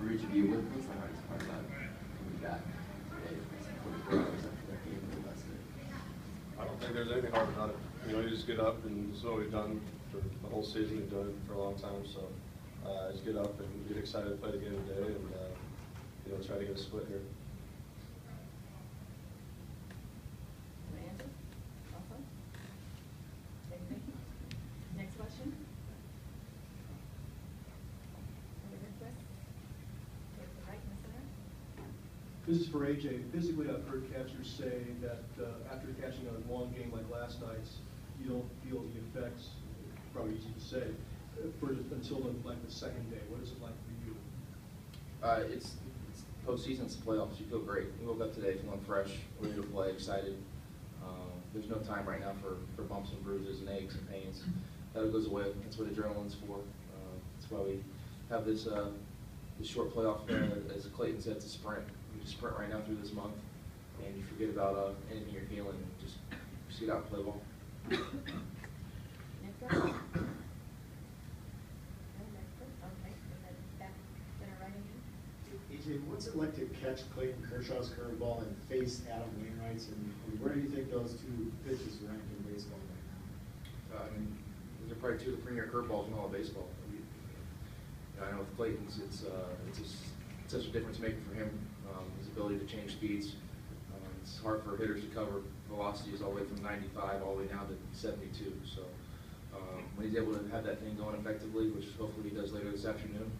for each of you, what's the hardest part about coming back today, 24 hours after that game or less than? I don't think there's anything hard about it. You know, you just get up, and this is what we've done for the whole season. We've done it for a long time, so just get up and get excited to play the game today, and you know, try to get a split here. Next question. This is for AJ. Physically, I've heard catchers say that after catching a long game like last night's, you don't feel the effects, probably easy to say, until the second day. What is it like for you? It's postseason, it's the playoffs. You feel great. You woke up today feeling fresh, ready to play, excited. There's no time right now for bumps and bruises and aches and pains. That goes away. That's what adrenaline's for. That's why we have this short playoff, as Clayton said, it's a sprint. You just sprint right now through this month, and you forget about anything you're feeling. Just get out and play ball. Next question. Okay, back center right again. AJ, what's it like to catch Clayton Kershaw's curveball and face Adam Wainwright's, and where do you think those two pitches rank in baseball right now? I mean, these are probably two of the premier curveballs in all of baseball. I know with Clayton's, it's just such a difference maker for him. His ability to change speeds. It's hard for hitters to cover velocities all the way from 95 all the way down to 72. So when he's able to have that thing going effectively, which hopefully he does later this afternoon,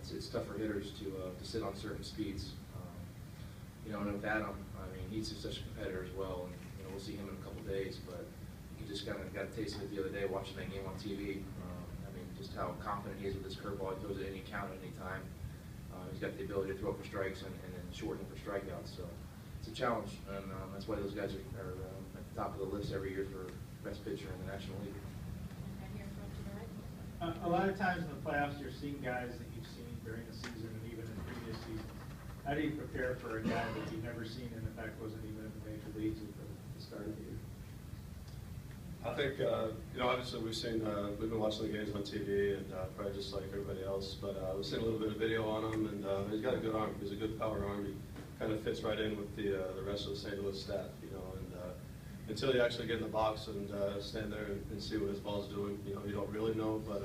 it's tough for hitters to sit on certain speeds. You know, and with Adam, I mean, he's just such a competitor as well, and you know, we'll see him in a couple days. But he just kind of got a taste of it the other day watching that game on TV. I mean, just how confident he is with his curveball. He throws it any count at any time. He's got the ability to throw for strikes and then shorten it for strikeouts. So it's a challenge, and that's why those guys are at the top of the list every year for best pitcher in the National League. A lot of times in the playoffs, you're seeing guys that you've seen during the season and even in previous seasons. How do you prepare for a guy that you've never seen and in fact wasn't even in the major leagues at the start of the year? I think, you know, obviously we've been watching the games on TV and probably just like everybody else, but we've seen a little bit of video on him, and he's got a good arm. He's a good power arm. He kind of fits right in with the rest of the St. Louis staff, you know, and until you actually get in the box and stand there and see what his ball's doing, you know, you don't really know, but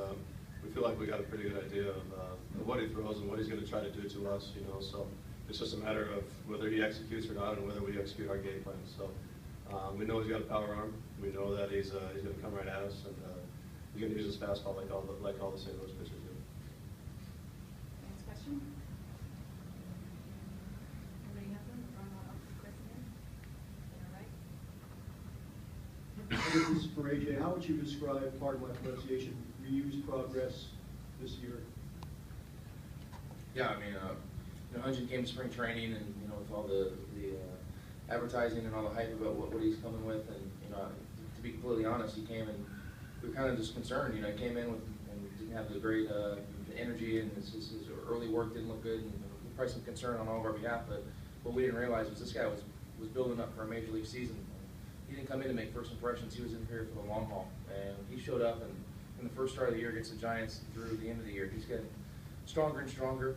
we feel like we got a pretty good idea of what he throws and what he's going to try to do to us, you know, so it's just a matter of whether he executes or not and whether we execute our game plan. So we know he's got a power arm. We know that he's going to come right at us, and he's going to use his fastball like all the St. Louis pitchers do. Next question. Anybody have one? Chris again? This is for AJ. How would you describe, pardon my pronunciation, Ryu's progress this year? Yeah, I mean, you know, Hunjin came to spring training, and you know, with all the advertising and all the hype about what he's coming with, and you know, to be completely honest, he came and we were kind of just concerned. You know, he came in with and didn't have the great energy, and his early work didn't look good, and probably some concern on all of our behalf. But what we didn't realize was this guy was building up for a major league season. He didn't come in to make first impressions. He was in here for the long haul, and he showed up. And in the first start of the year against the Giants through the end of the year, he's getting stronger and stronger.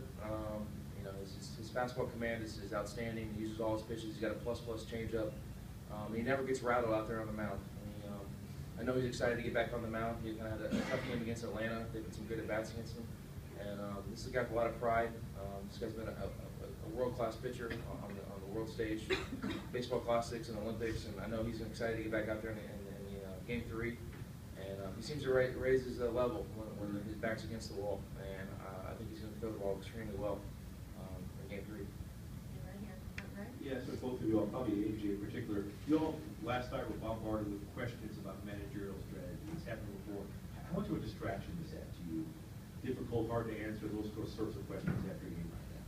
You know, his fastball command is outstanding. He uses all his pitches. He's got a plus changeup. He never gets rattled out there on the mound. I know he's excited to get back on the mound. He kind of had a tough game against Atlanta. They've been some good at-bats against him. And this is a guy with a lot of pride. This guy's been a world-class pitcher on the world stage, baseball classics and Olympics. And I know he's excited to get back out there in the Game 3. And he seems to raise his level when his back's against the wall. And I think he's going to throw the ball extremely well in Game 3. Yeah, so both of you all, probably AJ in particular, you all last night were bombarded with questions about managerial strategy. It's happened before. How much of a distraction is that to you? Difficult, hard to answer those sorts of questions after a game like that?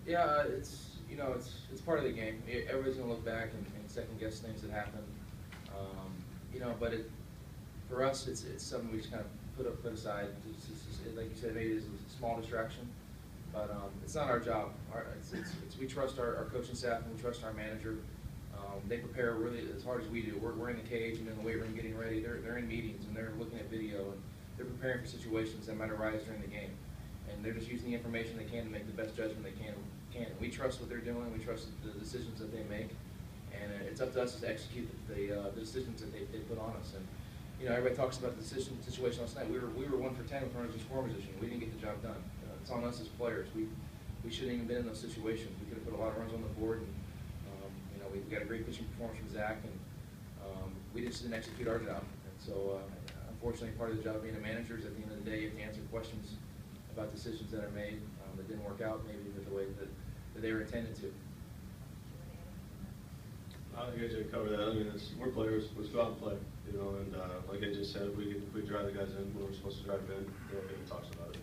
Yeah, it's part of the game. Everybody's gonna look back and second guess things that happen. But for us, it's something we just kind of put aside. Like you said, maybe it's a small distraction. But it's not our job. We trust our coaching staff and we trust our manager. They prepare really as hard as we do. We're in the cage and in the weight room getting ready. They're in meetings and they're looking at video and they're preparing for situations that might arise during the game. and they're just using the information they can to make the best judgment they can. And we trust what they're doing. We trust the decisions that they make, and it's up to us to execute the decisions that they put on us. And you know, everybody talks about the situation last night. We were 1 for 10 with runners in scoring position. We didn't get the job done. It's on us as players. We shouldn't even been in those situations. We could have put a lot of runs on the board, and you know, we got a great pitching performance from Zach, and we just didn't execute our job. And so, unfortunately, part of the job of being a manager is at the end of the day, you have to answer questions about decisions that are made that didn't work out, maybe with the way that they were intended to. I think AJ covered that. I mean, we're players. Let's go out and play. You know, and like AJ said, if we drive the guys in when we're supposed to drive them in, nobody even talks about it.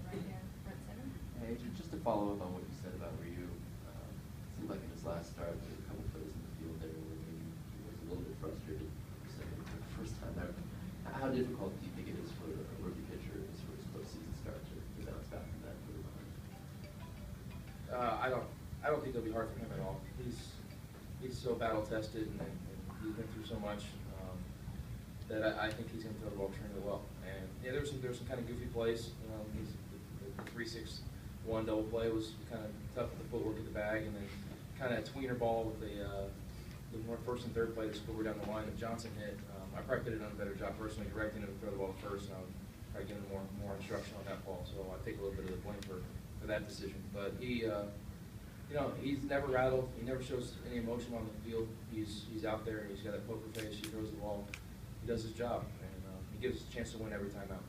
Right there, front center. Hey, just to follow up on what you said about Ryu, it seemed like in his last start, there were a couple plays in the field there where maybe he was a little bit frustrated for the first time there. How difficult do you think it is for a rookie pitcher as for his postseason start to bounce back from that? I don't think it'll be hard for him at all. He's so battle tested, and he's been through so much that I think he's going to throw the ball extremely well. And yeah, there's some kind of goofy plays. You know, the 3-6-1 double play was kind of tough with the footwork at the bag, and then kind of a tweener ball with the first and third play that scored down the line that Johnson hit. I probably could have done a better job personally directing him to throw the ball first, and I would probably give him more instruction on that ball. So I take a little bit of the blame for that decision. But he, you know, he's never rattled. He never shows any emotion on the field. He's out there. He's got that poker face. He throws the ball. He does his job, and he gives us a chance to win every time out.